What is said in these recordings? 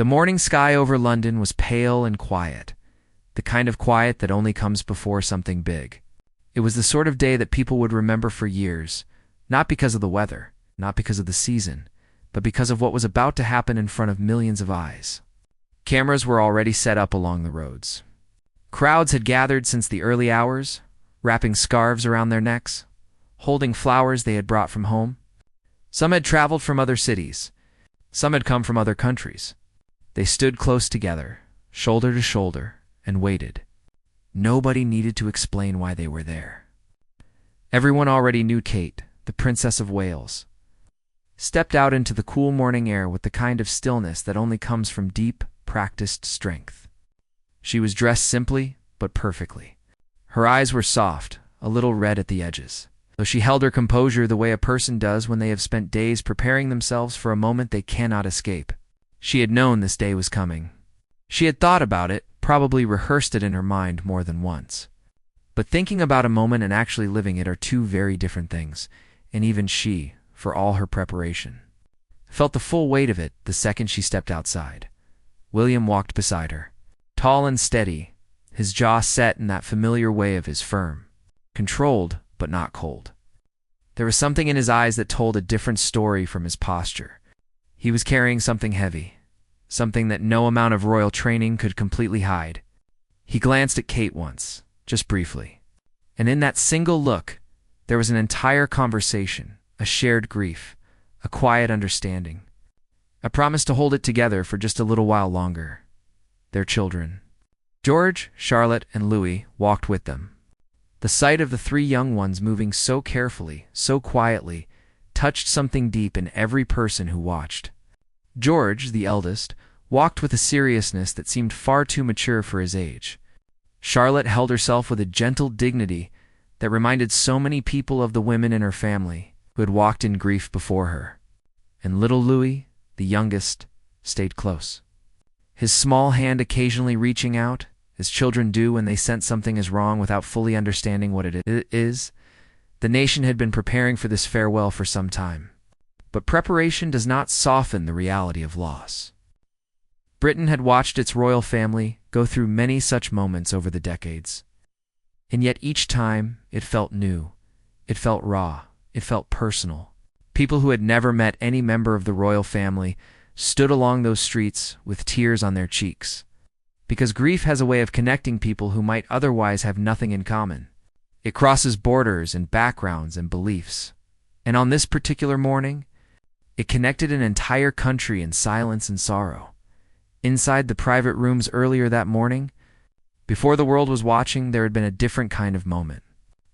The morning sky over London was pale and quiet, the kind of quiet that only comes before something big. It was the sort of day that people would remember for years, not because of the weather, not because of the season, but because of what was about to happen in front of millions of eyes. Cameras were already set up along the roads. Crowds had gathered since the early hours, wrapping scarves around their necks, holding flowers they had brought from home. Some had traveled from other cities. Some had come from other countries. They stood close together, shoulder to shoulder, and waited. Nobody needed to explain why they were there. Everyone already knew Kate, the Princess of Wales, stepped out into the cool morning air with the kind of stillness that only comes from deep, practiced strength. She was dressed simply, but perfectly. Her eyes were soft, a little red at the edges, though she held her composure the way a person does when they have spent days preparing themselves for a moment they cannot escape. She had known this day was coming. She had thought about it, probably rehearsed it in her mind more than once. But thinking about a moment and actually living it are two very different things, and even she, for all her preparation, felt the full weight of it the second she stepped outside. William walked beside her, tall and steady, his jaw set in that familiar way of his firm, controlled but not cold. There was something in his eyes that told a different story from his posture. He was carrying something heavy, something that no amount of royal training could completely hide. He glanced at Kate once, just briefly, and in that single look, there was an entire conversation, a shared grief, a quiet understanding, a promise to hold it together for just a little while longer. Their children, George, Charlotte, and Louis, walked with them. The sight of the three young ones moving so carefully, so quietly, touched something deep in every person who watched. George, the eldest, walked with a seriousness that seemed far too mature for his age. Charlotte held herself with a gentle dignity that reminded so many people of the women in her family who had walked in grief before her. And little Louis, the youngest, stayed close, his small hand occasionally reaching out, as children do when they sense something is wrong without fully understanding what it is. The nation had been preparing for this farewell for some time, but preparation does not soften the reality of loss. Britain had watched its royal family go through many such moments over the decades, and yet each time it felt new, it felt raw, it felt personal. People who had never met any member of the royal family stood along those streets with tears on their cheeks, because grief has a way of connecting people who might otherwise have nothing in common. It crosses borders and backgrounds and beliefs. And on this particular morning, it connected an entire country in silence and sorrow. Inside the private rooms earlier that morning, before the world was watching, there had been a different kind of moment.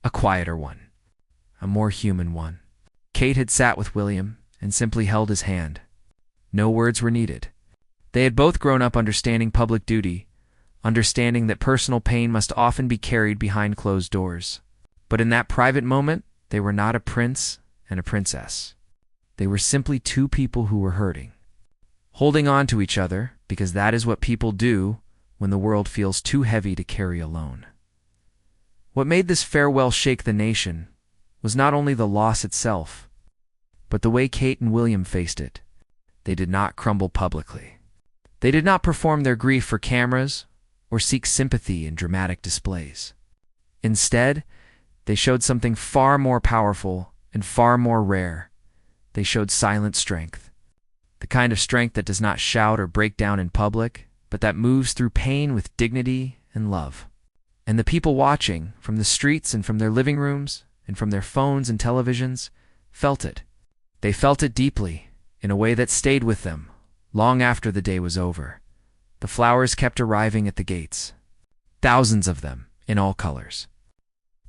A quieter one. A more human one. Kate had sat with William and simply held his hand. No words were needed. They had both grown up understanding public duty, understanding that personal pain must often be carried behind closed doors. But in that private moment, they were not a prince and a princess. They were simply two people who were hurting, holding on to each other, because that is what people do when the world feels too heavy to carry alone. What made this farewell shake the nation was not only the loss itself, but the way Kate and William faced it. They did not crumble publicly. They did not perform their grief for cameras or seek sympathy in dramatic displays. Instead, they showed something far more powerful and far more rare. They showed silent strength, the kind of strength that does not shout or break down in public, but that moves through pain with dignity and love. And the people watching, from the streets and from their living rooms and from their phones and televisions, felt it. They felt it deeply, in a way that stayed with them long after the day was over. The flowers kept arriving at the gates, thousands of them, in all colors.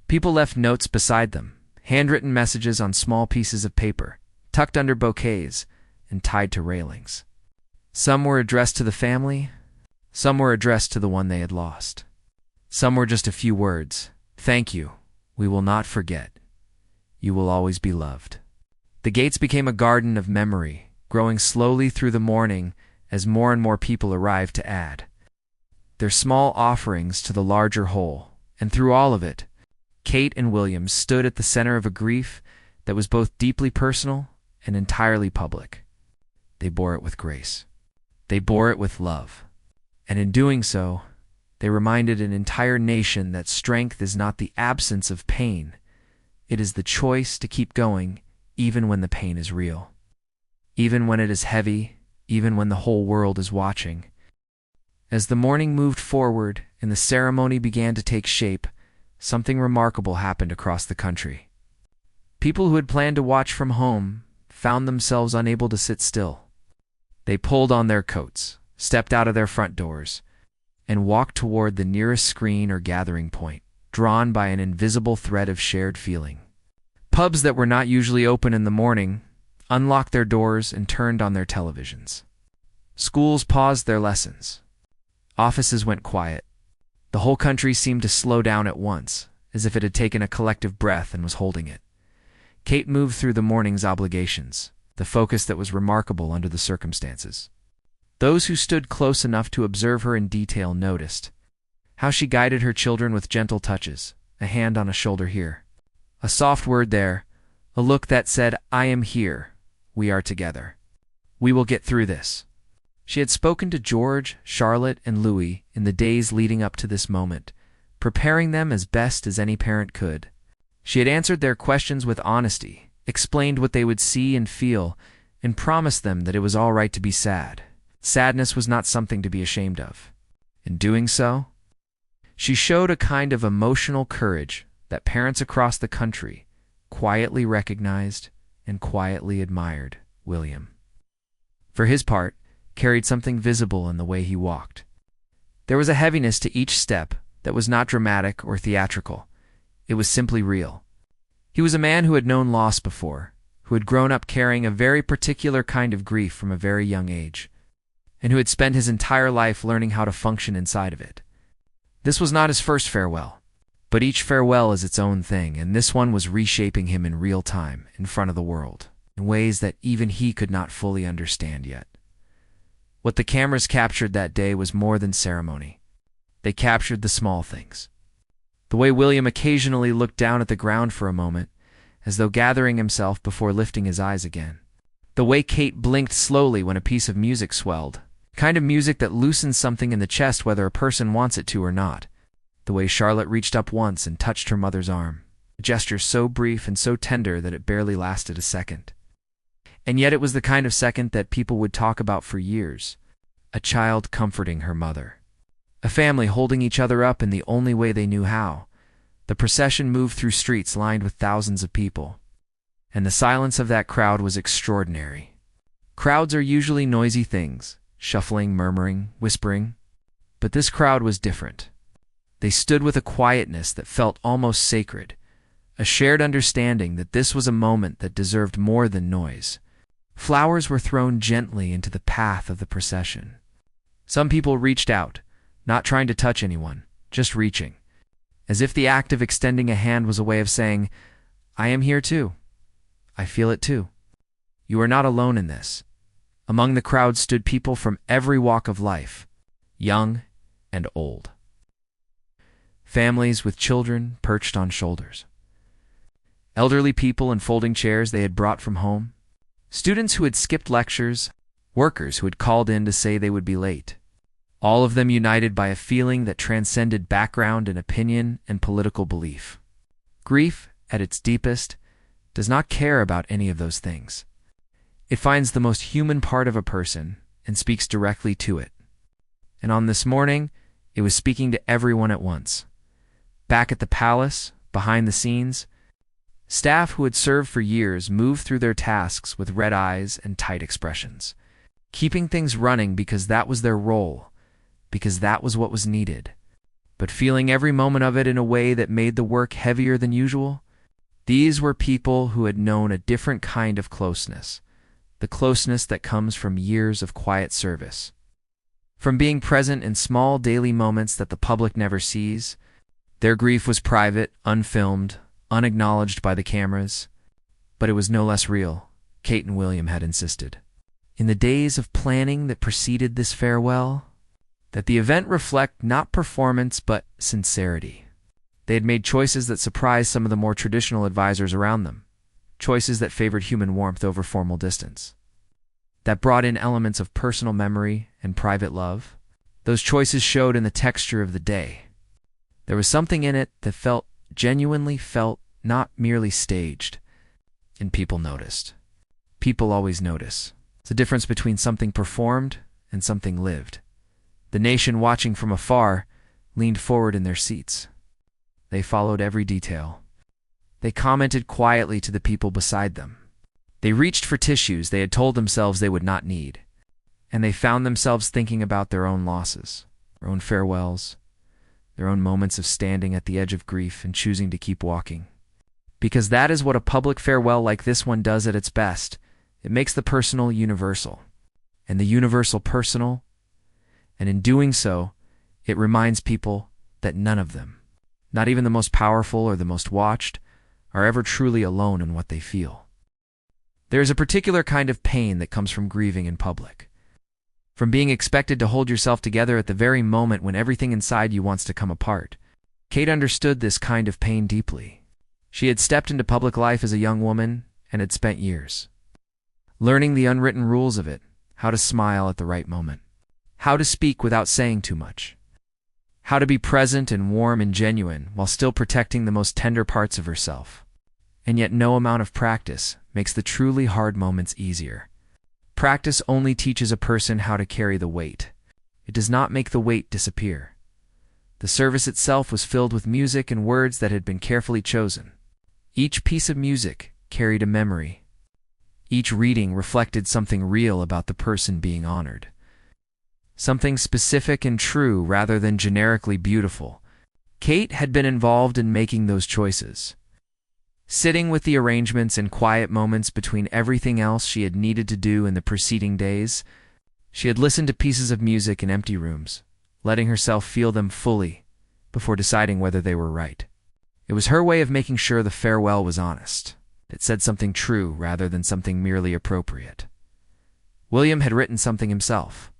People left notes beside them, handwritten messages on small pieces of paper, tucked under bouquets and tied to railings. Some were addressed to the family, some were addressed to the one they had lost. Some were just a few words. "Thank you. We will not forget. You will always be loved." The gates became a garden of memory, growing slowly through the morning as more and more people arrived to add their small offerings to the larger whole. And through all of it, Kate and William stood at the center of a grief that was both deeply personal and entirely public. They bore it with grace. They bore it with love. And in doing so, they reminded an entire nation that strength is not the absence of pain. It is the choice to keep going even when the pain is real. Even when it is heavy, even when the whole world is watching. As the morning moved forward and the ceremony began to take shape, something remarkable happened across the country. People who had planned to watch from home found themselves unable to sit still. They pulled on their coats, stepped out of their front doors, and walked toward the nearest screen or gathering point, drawn by an invisible thread of shared feeling. Pubs that were not usually open in the morning unlocked their doors and turned on their televisions. Schools paused their lessons. Offices went quiet. The whole country seemed to slow down at once, as if it had taken a collective breath and was holding it. Kate moved through the morning's obligations, the focus that was remarkable under the circumstances. Those who stood close enough to observe her in detail noticed how she guided her children with gentle touches, a hand on a shoulder here, a soft word there, a look that said, "I am here. We are together. We will get through this." She had spoken to George, Charlotte, and Louis in the days leading up to this moment, preparing them as best as any parent could. She had answered their questions with honesty, explained what they would see and feel, and promised them that it was all right to be sad. Sadness was not something to be ashamed of. In doing so, she showed a kind of emotional courage that parents across the country quietly recognized and quietly admired William. For his part, carried something visible in the way he walked. There was a heaviness to each step that was not dramatic or theatrical. It was simply real. He was a man who had known loss before, who had grown up carrying a very particular kind of grief from a very young age, and who had spent his entire life learning how to function inside of it. This was not his first farewell, but each farewell is its own thing, and this one was reshaping him in real time, in front of the world, in ways that even he could not fully understand yet. What the cameras captured that day was more than ceremony. They captured the small things. The way William occasionally looked down at the ground for a moment, as though gathering himself before lifting his eyes again. The way Kate blinked slowly when a piece of music swelled, kind of music that loosens something in the chest whether a person wants it to or not. The way Charlotte reached up once and touched her mother's arm, a gesture so brief and so tender that it barely lasted a second. And yet it was the kind of second that people would talk about for years. A child comforting her mother. A family holding each other up in the only way they knew how. The procession moved through streets lined with thousands of people. And the silence of that crowd was extraordinary. Crowds are usually noisy things, shuffling, murmuring, whispering. But this crowd was different. They stood with a quietness that felt almost sacred, a shared understanding that this was a moment that deserved more than noise. Flowers were thrown gently into the path of the procession. Some people reached out, not trying to touch anyone, just reaching, as if the act of extending a hand was a way of saying, "I am here too. I feel it too. You are not alone in this." Among the crowd stood people from every walk of life, young and old. Families with children perched on shoulders. Elderly people in folding chairs they had brought from home. Students who had skipped lectures, workers who had called in to say they would be late. All of them united by a feeling that transcended background and opinion and political belief. Grief, at its deepest, does not care about any of those things. It finds the most human part of a person and speaks directly to it. And on this morning, it was speaking to everyone at once. Back at the palace, behind the scenes, staff who had served for years moved through their tasks with red eyes and tight expressions, keeping things running because that was their role, because that was what was needed, but feeling every moment of it in a way that made the work heavier than usual. These were people who had known a different kind of closeness, the closeness that comes from years of quiet service, from being present in small daily moments that the public never sees. Their grief was private, unfilmed, unacknowledged by the cameras, but it was no less real, Kate and William had insisted. In the days of planning that preceded this farewell, that the event reflect not performance but sincerity. They had made choices that surprised some of the more traditional advisors around them, choices that favored human warmth over formal distance. that brought in elements of personal memory and private love. Those choices showed in the texture of the day. There was something in it that genuinely felt, not merely staged. And people noticed. People always notice. It's the difference between something performed and something lived. The nation, watching from afar, leaned forward in their seats. They followed every detail. They commented quietly to the people beside them. They reached for tissues they had told themselves they would not need. And they found themselves thinking about their own losses, their own farewells, their own moments of standing at the edge of grief and choosing to keep walking. Because that is what a public farewell like this one does at its best. It makes the personal universal, and the universal personal, and in doing so, it reminds people that none of them, not even the most powerful or the most watched, are ever truly alone in what they feel. There is a particular kind of pain that comes from grieving in public, from being expected to hold yourself together at the very moment when everything inside you wants to come apart. Kate understood this kind of pain deeply. She had stepped into public life as a young woman and had spent years learning the unwritten rules of it, how to smile at the right moment, how to speak without saying too much, how to be present and warm and genuine while still protecting the most tender parts of herself. And yet no amount of practice makes the truly hard moments easier. Practice only teaches a person how to carry the weight. It does not make the weight disappear. The service itself was filled with music and words that had been carefully chosen. Each piece of music carried a memory. Each reading reflected something real about the person being honored. Something specific and true rather than generically beautiful. Kate had been involved in making those choices. Sitting with the arrangements in quiet moments between everything else she had needed to do in the preceding days, she had listened to pieces of music in empty rooms, letting herself feel them fully before deciding whether they were right. It was her way of making sure the farewell was honest. It said something true rather than something merely appropriate. William had written something himself,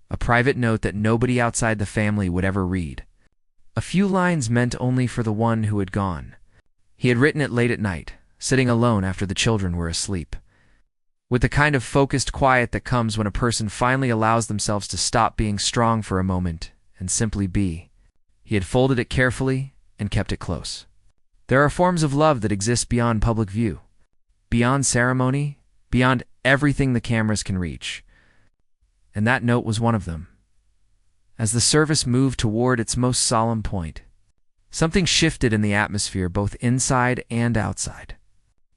a private note that nobody outside the family would ever read. A few lines meant only for the one who had gone. He had written it late at night, sitting alone after the children were asleep. With the kind of focused quiet that comes when a person finally allows themselves to stop being strong for a moment and simply be, he had folded it carefully and kept it close. There are forms of love that exist beyond public view, beyond ceremony, beyond everything the cameras can reach. And that note was one of them. As the service moved toward its most solemn point, something shifted in the atmosphere both inside and outside.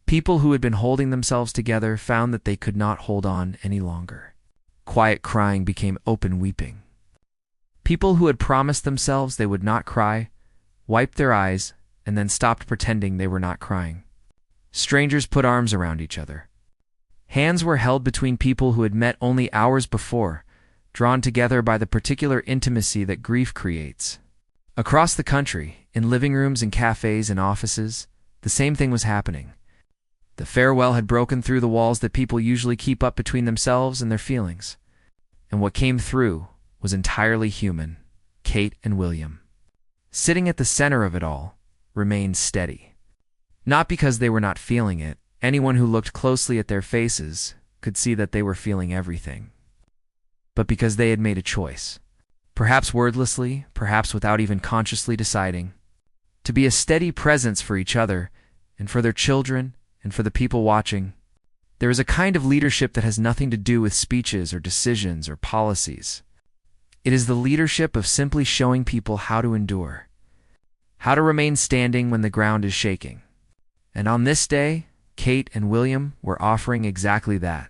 People who had been holding themselves together found that they could not hold on any longer. Quiet crying became open weeping. People who had promised themselves they would not cry wiped their eyes and then stopped pretending they were not crying. Strangers put arms around each other. Hands were held between people who had met only hours before, drawn together by the particular intimacy that grief creates. Across the country, in living rooms and cafes and offices, the same thing was happening. The farewell had broken through the walls that people usually keep up between themselves and their feelings. And what came through was entirely human. Kate and William, sitting at the center of it all, remained steady. Not because they were not feeling it. Anyone who looked closely at their faces could see that they were feeling everything. But because they had made a choice, perhaps wordlessly, perhaps without even consciously deciding, to be a steady presence for each other and for their children and for the people watching. There is a kind of leadership that has nothing to do with speeches or decisions or policies. It is the leadership of simply showing people how to endure, how to remain standing when the ground is shaking. And on this day, Kate and William were offering exactly that.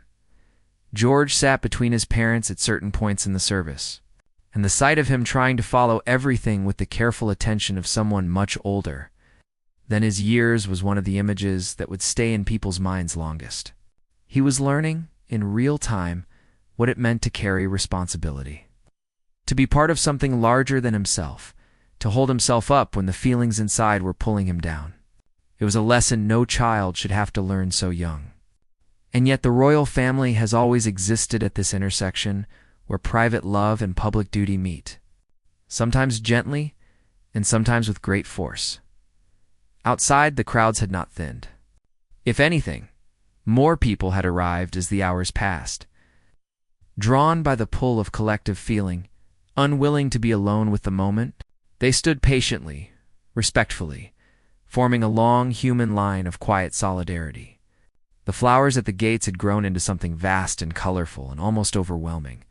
George sat between his parents at certain points in the service, and the sight of him trying to follow everything with the careful attention of someone much older than his years was one of the images that would stay in people's minds longest. He was learning, in real time, what it meant to carry responsibility, to be part of something larger than himself, to hold himself up when the feelings inside were pulling him down. It was a lesson no child should have to learn so young. And yet the royal family has always existed at this intersection where private love and public duty meet, sometimes gently and sometimes with great force. Outside, the crowds had not thinned. If anything, more people had arrived as the hours passed. Drawn by the pull of collective feeling, unwilling to be alone with the moment, they stood patiently, respectfully, forming a long human line of quiet solidarity. The flowers at the gates had grown into something vast and colorful and almost overwhelming.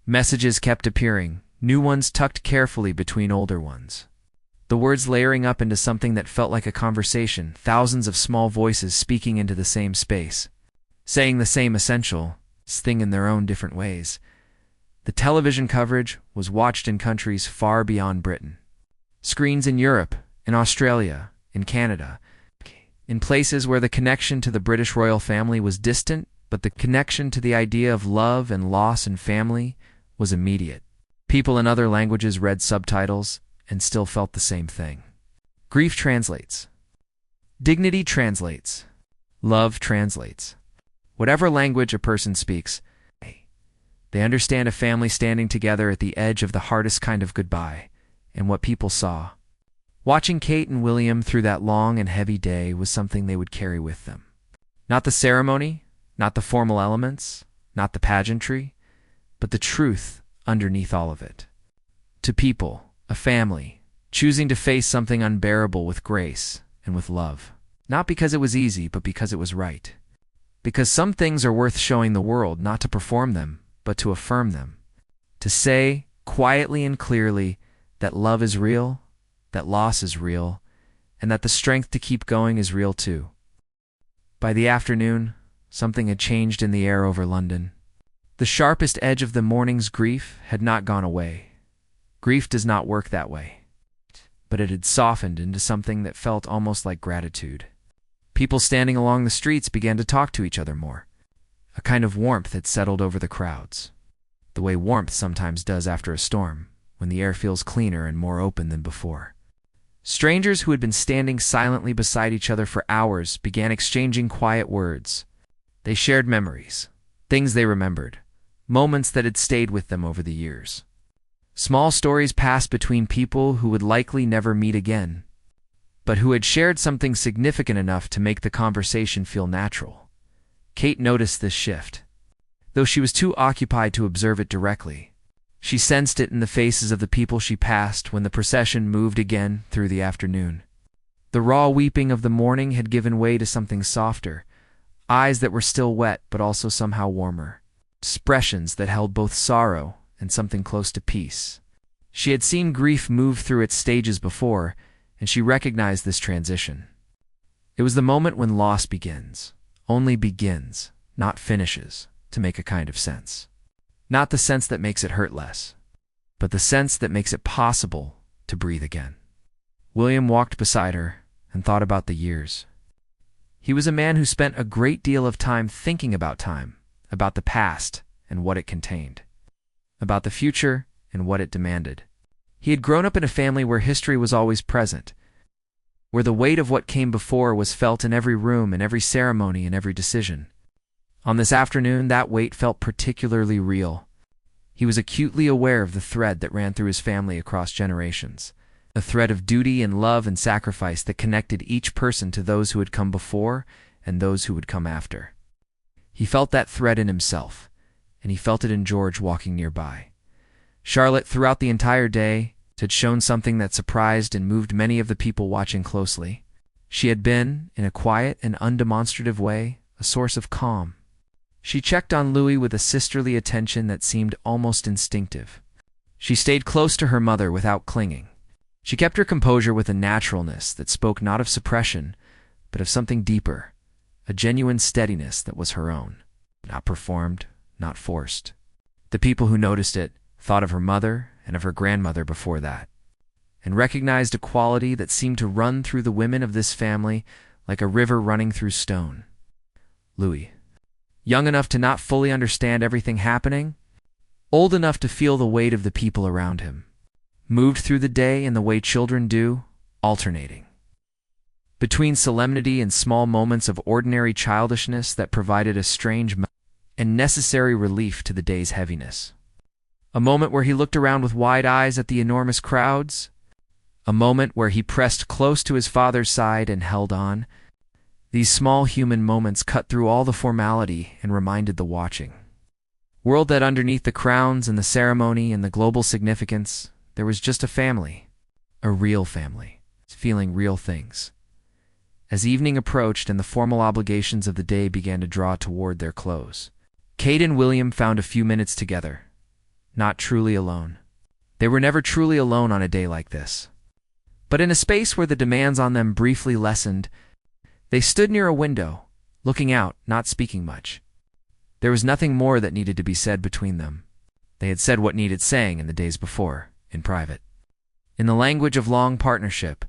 Messages kept appearing, new ones tucked carefully between older ones. The words layering up into something that felt like a conversation, thousands of small voices speaking into the same space, saying the same essential thing in their own different ways. The television coverage was watched in countries far beyond Britain. Screens in Europe, in Australia, in Canada, in places where the connection to the British royal family was distant, but the connection to the idea of love and loss and family was immediate. People in other languages read subtitles and still felt the same thing. Grief translates. Dignity translates. Love translates. Whatever language a person speaks, they understand a family standing together at the edge of the hardest kind of goodbye, and what people saw. Watching Kate and William through that long and heavy day was something they would carry with them. Not the ceremony, not the formal elements, not the pageantry, but the truth underneath all of it. To people, a family, choosing to face something unbearable with grace and with love. Not because it was easy, but because it was right. Because some things are worth showing the world, not to perform them, but to affirm them. To say, quietly and clearly, that love is real, that loss is real, and that the strength to keep going is real too. By the afternoon, something had changed in the air over London. The sharpest edge of the morning's grief had not gone away. Grief does not work that way. But it had softened into something that felt almost like gratitude. People standing along the streets began to talk to each other more. A kind of warmth had settled over the crowds, the way warmth sometimes does after a storm, when the air feels cleaner and more open than before. Strangers who had been standing silently beside each other for hours began exchanging quiet words. They shared memories, things they remembered, moments that had stayed with them over the years. Small stories passed between people who would likely never meet again, but who had shared something significant enough to make the conversation feel natural. Kate noticed this shift. Though she was too occupied to observe it directly, she sensed it in the faces of the people she passed when the procession moved again through the afternoon. The raw weeping of the morning had given way to something softer, eyes that were still wet but also somehow warmer, expressions that held both sorrow and something close to peace. She had seen grief move through its stages before, and she recognized this transition. It was the moment when loss begins, only begins, not finishes, to make a kind of sense. Not the sense that makes it hurt less, but the sense that makes it possible to breathe again. William walked beside her and thought about the years. He was a man who spent a great deal of time thinking about time, about the past and what it contained, about the future and what it demanded. He had grown up in a family where history was always present, where the weight of what came before was felt in every room, in every ceremony, in every decision. On this afternoon, that weight felt particularly real. He was acutely aware of the thread that ran through his family across generations, a thread of duty and love and sacrifice that connected each person to those who had come before and those who would come after. He felt that thread in himself, and he felt it in George walking nearby. Charlotte, throughout the entire day, had shown something that surprised and moved many of the people watching closely. She had been, in a quiet and undemonstrative way, a source of calm. She checked on Louis with a sisterly attention that seemed almost instinctive. She stayed close to her mother without clinging. She kept her composure with a naturalness that spoke not of suppression, but of something deeper, a genuine steadiness that was her own, not performed, not forced. The people who noticed it thought of her mother and of her grandmother before that, and recognized a quality that seemed to run through the women of this family like a river running through stone. Louis, young enough to not fully understand everything happening, old enough to feel the weight of the people around him, moved through the day in the way children do, alternating between solemnity and small moments of ordinary childishness that provided a strange and necessary relief to the day's heaviness. A moment where he looked around with wide eyes at the enormous crowds. A moment where he pressed close to his father's side and held on. These small human moments cut through all the formality and reminded the watching. World that underneath the crowns and the ceremony and the global significance, there was just a family. A real family, feeling real things. As evening approached and the formal obligations of the day began to draw toward their close, Kate and William found a few minutes together, not truly alone. They were never truly alone on a day like this. But in a space where the demands on them briefly lessened, they stood near a window, looking out, not speaking much. There was nothing more that needed to be said between them. They had said what needed saying in the days before, in private. In the language of long partnership,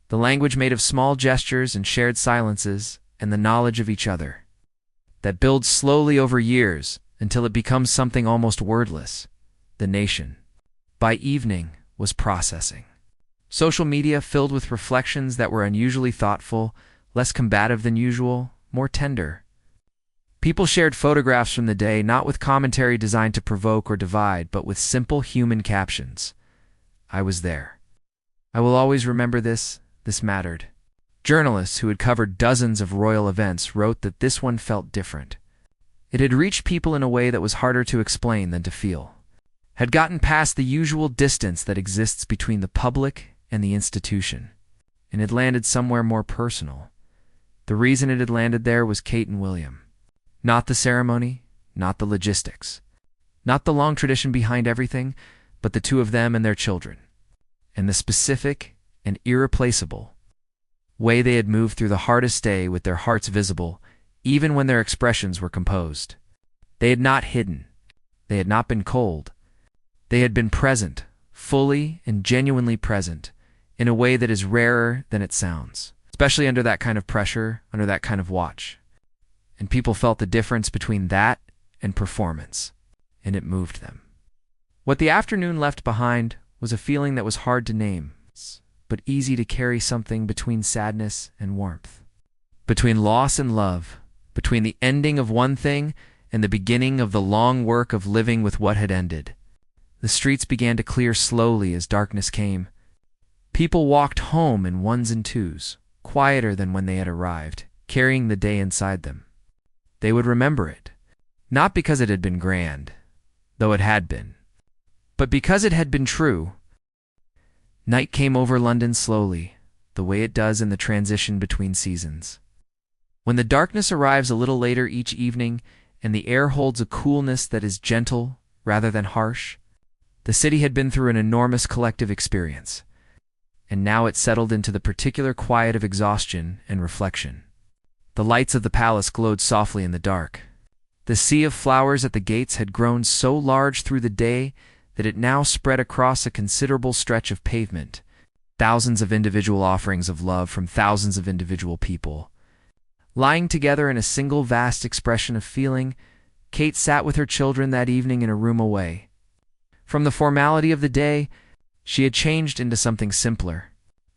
the language made of small gestures and shared silences and the knowledge of each other, that builds slowly over years until it becomes something almost wordless, the nation, by evening, was processing. Social media filled with reflections that were unusually thoughtful, less combative than usual, more tender. People shared photographs from the day, not with commentary designed to provoke or divide, but with simple human captions. I was there. I will always remember this. This mattered. Journalists who had covered dozens of royal events wrote that this one felt different. It had reached people in a way that was harder to explain than to feel. Had gotten past the usual distance that exists between the public and the institution, and had landed somewhere more personal. The reason it had landed there was Kate and William. Not the ceremony, not the logistics, not the long tradition behind everything, but the two of them and their children, and the specific and irreplaceable way they had moved through the hardest day with their hearts visible, even when their expressions were composed. They had not hidden. They had not been cold. They had been present, fully and genuinely present, in a way that is rarer than it sounds, especially under that kind of pressure, under that kind of watch. And people felt the difference between that and performance, and it moved them. What the afternoon left behind was a feeling that was hard to name, but easy to carry, something between sadness and warmth, between loss and love, between the ending of one thing and the beginning of the long work of living with what had ended. The streets began to clear slowly as darkness came. People walked home in ones and twos, quieter than when they had arrived, carrying the day inside them. They would remember it, not because it had been grand, though it had been, but because it had been true. Night came over London slowly, the way it does in the transition between seasons. When the darkness arrives a little later each evening and the air holds a coolness that is gentle rather than harsh, the city had been through an enormous collective experience, and now it settled into the particular quiet of exhaustion and reflection. The lights of the palace glowed softly in the dark. The sea of flowers at the gates had grown so large through the day that it now spread across a considerable stretch of pavement, thousands of individual offerings of love from thousands of individual people. Lying together in a single vast expression of feeling, Kate sat with her children that evening in a room away. From the formality of the day, she had changed into something simpler.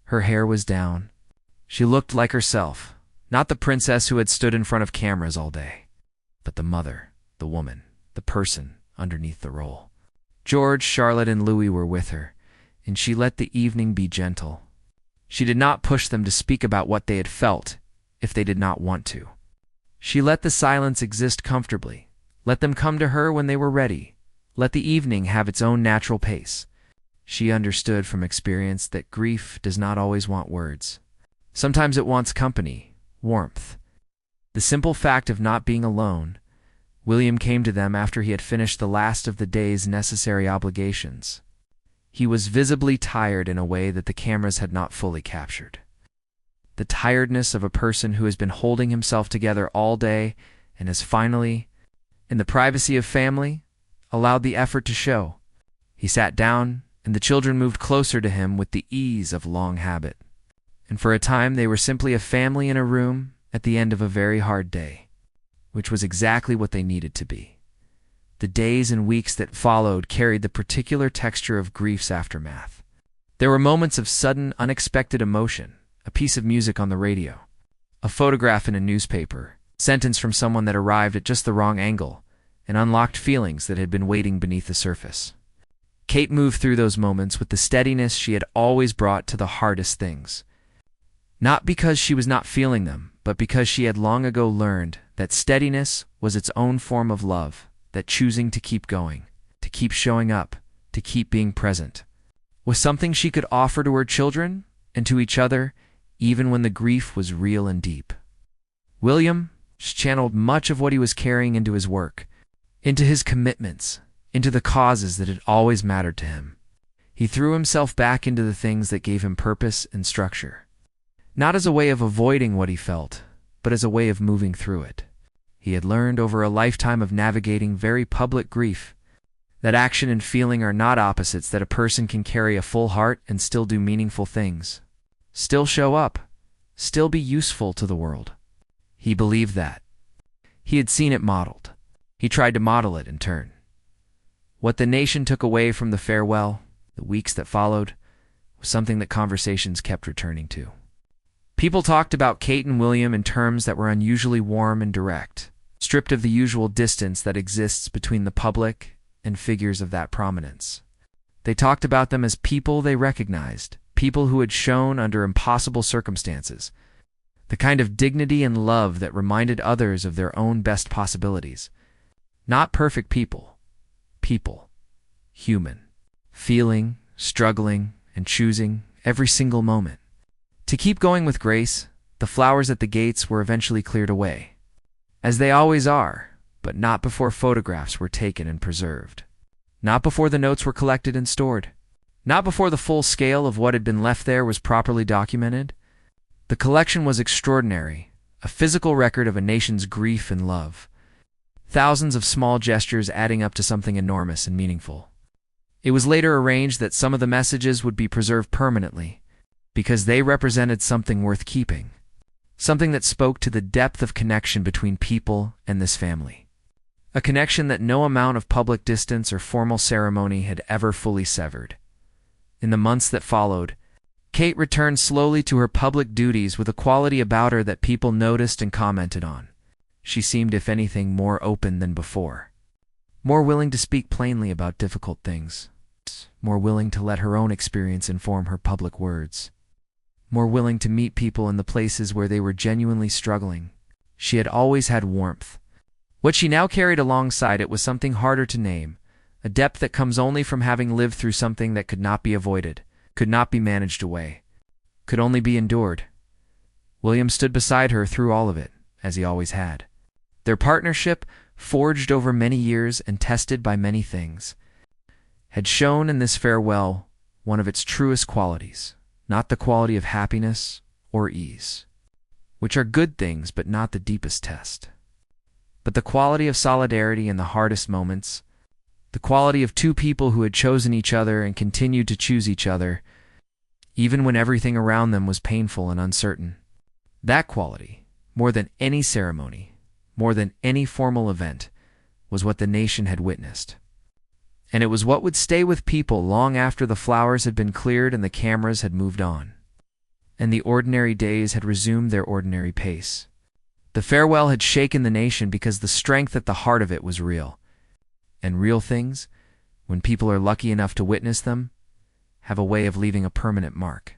Her hair was down. She looked like herself, not the princess who had stood in front of cameras all day, but the mother, the woman, the person underneath the role. George, Charlotte, and Louis were with her, and she let the evening be gentle. She did not push them to speak about what they had felt if they did not want to. She let the silence exist comfortably, let them come to her when they were ready, let the evening have its own natural pace. She understood from experience that grief does not always want words. Sometimes it wants company, warmth. The simple fact of not being alone. William came to them after he had finished the last of the day's necessary obligations. He was visibly tired in a way that the cameras had not fully captured. The tiredness of a person who has been holding himself together all day and has finally, in the privacy of family, allowed the effort to show. He sat down, and the children moved closer to him with the ease of long habit. And for a time they were simply a family in a room at the end of a very hard day, which was exactly what they needed to be. The days and weeks that followed carried the particular texture of grief's aftermath. There were moments of sudden, unexpected emotion, a piece of music on the radio, a photograph in a newspaper, a sentence from someone that arrived at just the wrong angle, and unlocked feelings that had been waiting beneath the surface. Kate moved through those moments with the steadiness she had always brought to the hardest things. Not because she was not feeling them, but because she had long ago learned that steadiness was its own form of love, that choosing to keep going, to keep showing up, to keep being present, was something she could offer to her children and to each other, even when the grief was real and deep. William channeled much of what he was carrying into his work, into his commitments, into the causes that had always mattered to him. He threw himself back into the things that gave him purpose and structure, not as a way of avoiding what he felt, but as a way of moving through it. He had learned over a lifetime of navigating very public grief that action and feeling are not opposites, that a person can carry a full heart and still do meaningful things, still show up, still be useful to the world. He believed that. He had seen it modeled. He tried to model it in turn. What the nation took away from the farewell, the weeks that followed, was something that conversations kept returning to. People talked about Kate and William in terms that were unusually warm and direct, stripped of the usual distance that exists between the public and figures of that prominence. They talked about them as people they recognized, people who had shone under impossible circumstances, the kind of dignity and love that reminded others of their own best possibilities. Not perfect people, human, feeling, struggling, and choosing every single moment. To keep going with grace, the flowers at the gates were eventually cleared away, as they always are, but not before photographs were taken and preserved. Not before the notes were collected and stored. Not before the full scale of what had been left there was properly documented. The collection was extraordinary, a physical record of a nation's grief and love. Thousands of small gestures adding up to something enormous and meaningful. It was later arranged that some of the messages would be preserved permanently, because they represented something worth keeping, something that spoke to the depth of connection between people and this family. A connection that no amount of public distance or formal ceremony had ever fully severed. In the months that followed, Kate returned slowly to her public duties with a quality about her that people noticed and commented on. She seemed, if anything, more open than before, more willing to speak plainly about difficult things, more willing to let her own experience inform her public words, more willing to meet people in the places where they were genuinely struggling. She had always had warmth. What she now carried alongside it was something harder to name, a depth that comes only from having lived through something that could not be avoided, could not be managed away, could only be endured. William stood beside her through all of it, as he always had. Their partnership, forged over many years and tested by many things, had shown in this farewell one of its truest qualities, not the quality of happiness or ease, which are good things but not the deepest test, but the quality of solidarity in the hardest moments, the quality of two people who had chosen each other and continued to choose each other, even when everything around them was painful and uncertain. That quality, more than any ceremony, more than any formal event, was what the nation had witnessed. And it was what would stay with people long after the flowers had been cleared and the cameras had moved on, and the ordinary days had resumed their ordinary pace. The farewell had shaken the nation because the strength at the heart of it was real. And real things, when people are lucky enough to witness them, have a way of leaving a permanent mark.